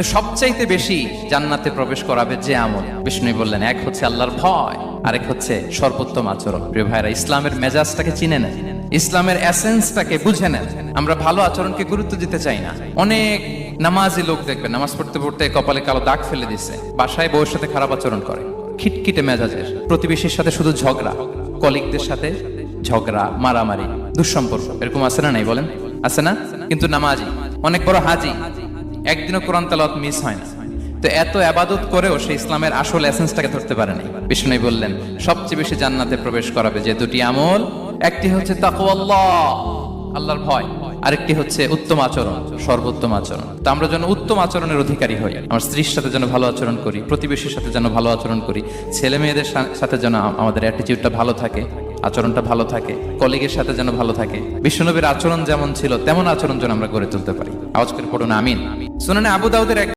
সবচাইতে বেশি জান্নাতে প্রবেশ করাবে যে আমল, বিষ্ণু বললেন, এক হচ্ছে আল্লাহর ভয়, আরেক হচ্ছে সর্বোত্তম আচরণ। প্রিয় ভাইরা, ইসলামের মেজাজটাকে চিনে নেন, ইসলামের এসেন্সটাকে বুঝে নেন। আমরা ভালো আচরণকে গুরুত্ব দিতে চাই না। অনেক নামাজি লোক দেখবেন নামাজ পড়তে পড়তে কপালে কালো দাগ ফেলে দিচ্ছে, বাসায় বউয়ের সাথে খারাপ আচরণ করে, খিটখিটে মেজাজের, প্রতিবেশীর সাথে শুধু ঝগড়া, কলিগদের সাথে ঝগড়া, মারামারি, দুঃসম্পর্ক, এরকম আছে না? নাই বলেন, আছে না? কিন্তু নামাজি, অনেক বড় হাজি, একদিনও কোরআন তেলাওয়াত মিস হয় না। তো এত আবাদত করেও সে ইসলামের আসল এসেন্সটাকে ধরতে পারেনি। বিষ্ণু বললেন, সবচেয়ে বেশি জান্নাতে প্রবেশ করাবে যে দুটি আমল, একটি হচ্ছে তাকওয়াল্লাহ, আল্লাহর ভয়, আরেকটি হচ্ছে উত্তম আচরণ, সর্বোত্তম আচরণ। তো আমরা যেন উত্তম আচরণের অধিকারী হই, আমার স্ত্রীর সাথে যেন ভালো আচরণ করি, প্রতিবেশীর সাথে যেন ভালো আচরণ করি, ছেলে মেয়েদের সাথে যেন আমাদের অ্যাটিটিউডটা ভালো থাকে, আচরণটা ভালো থাকে, কলিগের সাথে যেন ভালো থাকে। বিশ্বনবীর আচরণ যেমন ছিল তেমন আচরণ যেন আমরা গড়ে তুলতে পারি। আওয়াজ করে পড়ুন আমিন। শুনানে আবু দাউদের